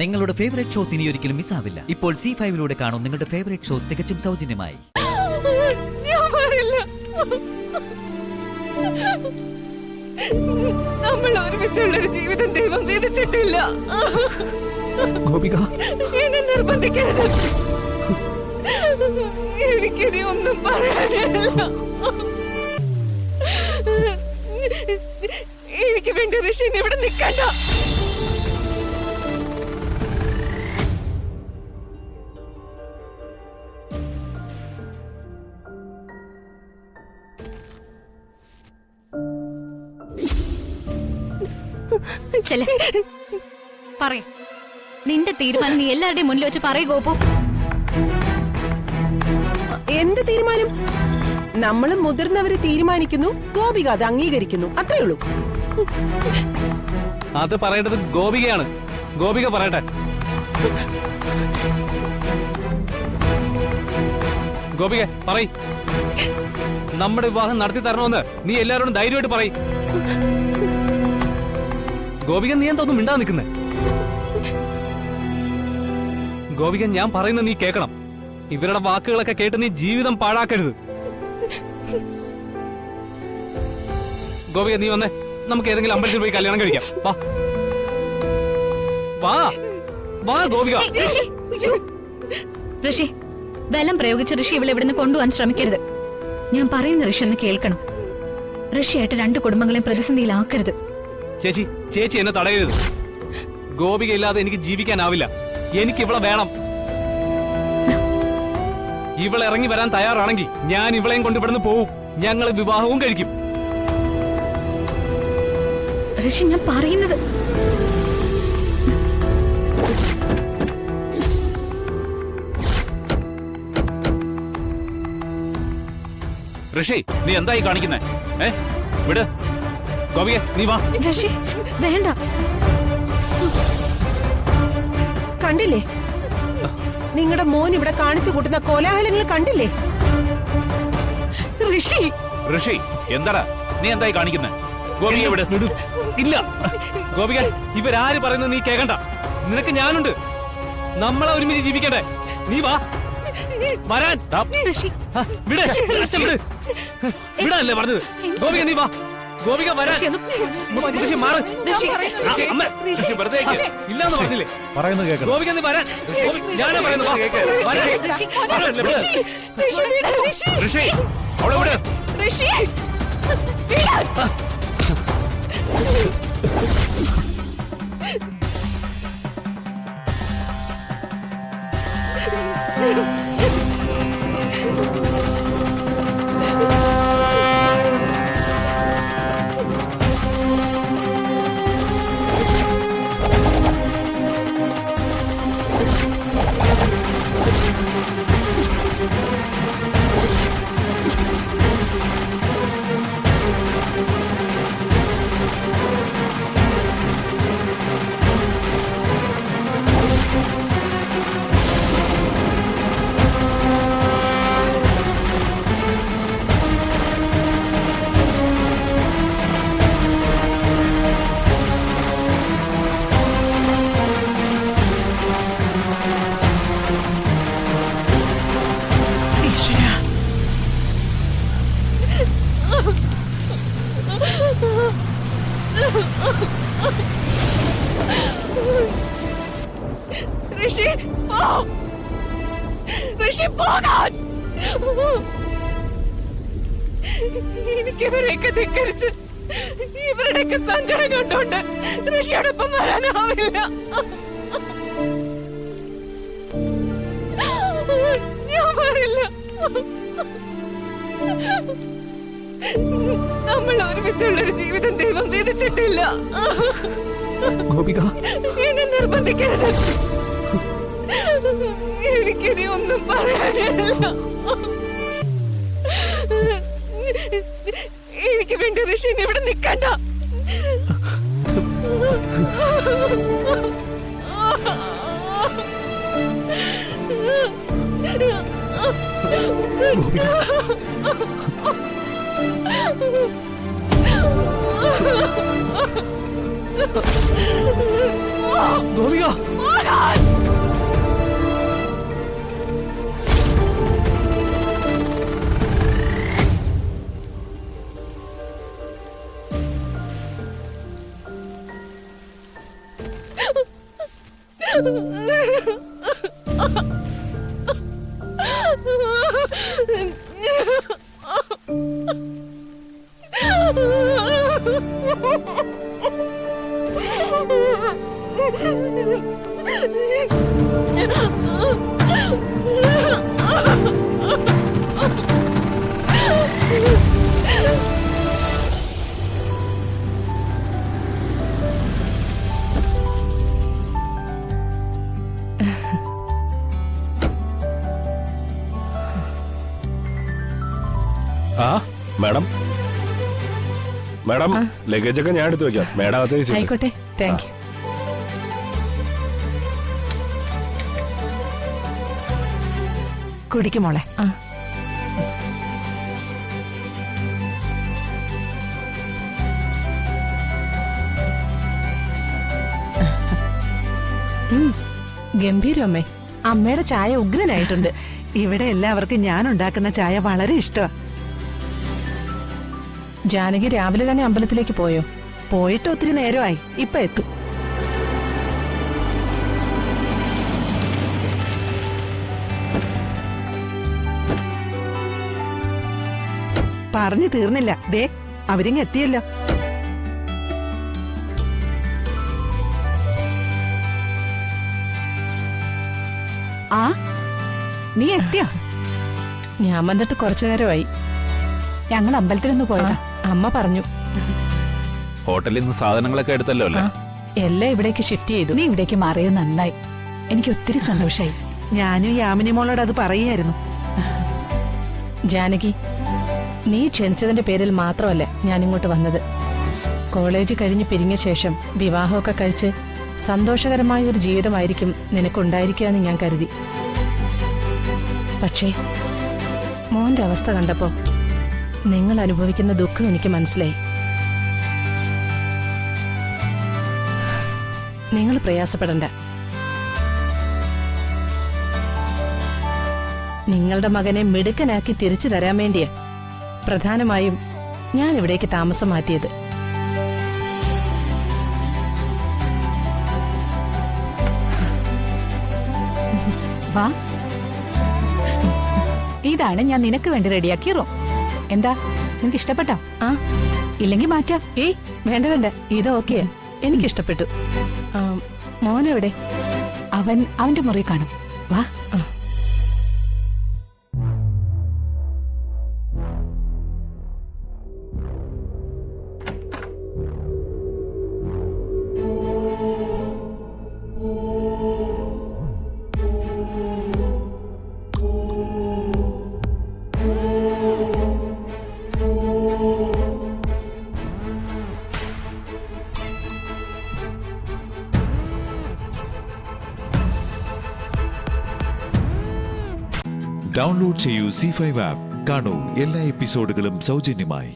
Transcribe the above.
നിങ്ങളുടെ favourite shows ഇനി ഒരിക്കലും മിസ്സാവില്ല. ഇപ്പോൾ C5 കാണും നിങ്ങളുടെ ഫേവറേറ്റ് ഷോസ് തികച്ചും സൗജന്യമായി. നമ്മൾ ഒരുമിച്ചുള്ളൊരു ജീവിതം ദൈവം വിധിച്ചിട്ടില്ല. ഗോപിക, എന്നെ നിർബന്ധിക്കരുത്. എനിക്കിനി ഒന്നും പറയാനില്ല. എനിക്ക് വേണ്ടി ഋഷിന് ഇവിടെ നിൽക്കണ്ട. നിന്റെ തീരുമാനം നീ എല്ലാവരുടെയും മുന്നിൽ വെച്ച് പറയൂ ഗോപു. എന്ത് തീരുമാനം? നമ്മള് മുതിർന്നവര് തീരുമാനിക്കുന്നു, ഗോപിക അത് അംഗീകരിക്കുന്നു, അത്രേ ഉള്ളൂ. അത് പറയേണ്ടത് ഗോപികയാണ്. ഗോപിക പറയട്ടെ. ഗോപിക പറയ്. നമ്മുടെ വിവാഹം നടത്തി തരണമെന്ന് നീ എല്ലാവരോടും ധൈര്യമായിട്ട് പറയ്. ഗോപിക, നീ എന്താ ഒന്നും മിണ്ടാ നിൽക്കുന്നേ? ഗോപിക, ഞാൻ പറയുന്നത് നീ കേൾക്കണം. ഇവരുടെ വാക്കുകളൊക്കെ കേട്ട് നീ ജീവിതം പാഴാക്കരുത്. ഗോപിക, നീ വന്നേ. നമുക്ക് ഏതെങ്കിലും അമ്പലത്തിൽ പോയി കല്യാണം കഴിക്കാം. വാ വാ വാ ഗോപിക. ഋഷി, ബലം പ്രയോഗിച്ച് ഋഷി ഇവിടെ ഇവിടുന്ന് കൊണ്ടുപോകാൻ ശ്രമിക്കരുത്. ഞാൻ പറയുന്ന ഋഷി ഒന്ന് കേൾക്കണം. ഋഷിയായിട്ട് രണ്ട് കുടുംബങ്ങളെയും പ്രതിസന്ധിയിലാക്കരുത്. ചേച്ചി, ചേച്ചി എന്നെ തടയരുത്. ഗോപിക ഇല്ലാതെ എനിക്ക് ജീവിക്കാനാവില്ല. എനിക്ക് ഇവളെ വേണം. ഇവളെ ഇറങ്ങി വരാൻ തയ്യാറാണെങ്കിൽ ഞാൻ ഇവളെയും കൊണ്ട് ഇവിടുന്ന് പോവും. ഞങ്ങൾ വിവാഹവും കഴിക്കും. ഋഷി, ഞാൻ പറയുന്നത് ഋഷി, നീ എന്തായി കാണിക്കുന്നേ? വിട് ഗോപിക, നീ വാ. ഋഷി, വേണ്ട. കണ്ടില്ലേ നിങ്ങളുടെ മോൻ ഇവിടെ കാണിച്ചു കൂട്ടുന്ന കോലാഹലങ്ങൾ? കണ്ടില്ലേ? ഋഷി, ഋഷി, എന്താടാ നീ എന്തായി കാണിക്കുന്നേ? ഗോപിക വിട്. ഇല്ല ഗോപിക, ഇവരാര് പറയുന്നത് നീ കേൾക്കണ്ട. നിനക്ക് ഞാനുണ്ട്. നമ്മളെ ഒരുമിച്ച് ജീവിക്കണ്ടേ? നീ വാ. വരാൻ വിടല്ലേ പറഞ്ഞത്? ഗോപിക, നീ വാ. ഗോപിക, വരാൻ. ഇല്ലാന്ന് പറഞ്ഞില്ലേ? ഗോപിക, നീ വരാൻ. ഞാനാ പറയുന്നത്. ഋഷി, അവളെ വിട്. ഋഷി, ഋഷി, ഋഷി, പോകാൻ. എനിക്കിവരെയൊക്കെ ധിക്കരിച്ച് ഇവരുടെയൊക്കെ സങ്കടം കണ്ടോണ്ട് ഋഷിയോടൊപ്പം വരാനാവില്ല. ഞാൻ വരില്ല. നമ്മൾ ഒരുമിച്ചുള്ളൊരു ജീവിതം ദൈവം വിധിച്ചിട്ടില്ല. ഗോപിക, എന്നെ നിർബന്ധിക്കരുത്. എനിക്കിനി ഒന്നും പറയാനില്ല. എനിക്ക് വേണ്ടി ഋഷിന് ഇവിടെ നിൽക്കണ്ട. ഗോപിക, ഗോപിക മോഹൻ! ആ മാഡം മാഡം ലഗേജ് ഒക്കെ ഞാൻ എടുത്തു വെക്കാം മാഡം അകത്തേക്ക് ചെല്ലു. ആയിക്കോട്ടെ, താങ്ക് യു. കുടിക്കും മോളെ. ഗംഭീരം അമ്മേ. അമ്മയുടെ ചായ ഉഗ്രനായിട്ടുണ്ട്. ഇവിടെ എല്ലാവർക്കും ഞാൻ ഉണ്ടാക്കുന്ന ചായ വളരെ ഇഷ്ടമാണ്. ജാനകി രാവിലെ തന്നെ അമ്പലത്തിലേക്ക് പോയോ? പോയിട്ട് ഒത്തിരി നേരമായി, ഇപ്പൊ എത്തും. പറഞ്ഞു തീർന്നില്ല, ദേ അവരിങ് എത്തിയല്ലോ. ആ നീ എത്തിയോ? ഞാൻ വന്നിട്ട് കുറച്ചു നേരമായി. ഞങ്ങൾ അമ്പലത്തിലൊന്ന് പോയതാ. അമ്മ പറഞ്ഞു. ഹോട്ടലിൽ നിന്ന് സാധനങ്ങളൊക്കെ എടുത്തല്ലോ അല്ലേ? എല്ലാം ഇവിടേക്ക് ഷിഫ്റ്റ് ചെയ്തു. നീ ഇവിടേക്ക് മാറിയത് നന്നായി. എനിക്ക് ഒത്തിരി സന്തോഷായി. ഞാനും യാമിനി മോളോട് അത് പറയായിരുന്നു. ജാനകി, നീ ക്ഷണിച്ചതിന്റെ പേരിൽ മാത്രമല്ല ഞാൻ ഇങ്ങോട്ട് വന്നത്. കോളേജ് കഴിഞ്ഞ് പിരിഞ്ഞ ശേഷം വിവാഹമൊക്കെ കഴിച്ച് സന്തോഷകരമായ ഒരു ജീവിതമായിരിക്കും നിനക്കുണ്ടായിരിക്കുക എന്ന് ഞാൻ കരുതി. പക്ഷേ മോന്റെ അവസ്ഥ കണ്ടപ്പോ നിങ്ങൾ അനുഭവിക്കുന്ന ദുഃഖം എനിക്ക് മനസ്സിലായി. നിങ്ങൾ പ്രയാസപ്പെടണ്ട. നിങ്ങളുടെ മകനെ മിടുക്കനാക്കി തിരിച്ചു തരാൻ വേണ്ടിയാ പ്രധാനമായും ഞാൻ ഇവിടേക്ക് താമസം മാറ്റിയത്. വാ, ഇതാണ് ഞാൻ നിനക്ക് വേണ്ടി റെഡിയാക്കിയ റൂം. എന്താ, നിനക്ക് ഇഷ്ടപ്പെട്ടോ? ആ, ഇല്ലെങ്കിൽ മാറ്റാം. ഏയ് വേണ്ട വേണ്ട, ഇത് ഓക്കെ, എനിക്കിഷ്ടപ്പെട്ടു. മോനെവിടെ? അവന്റെ മുറി കാണും. വാ. ഡൗൺലോഡ് ചെയ്യൂ C5 ആപ്പ്. കാണൂ എല്ലാ എപ്പിസോഡുകളും സൗജന്യമായി.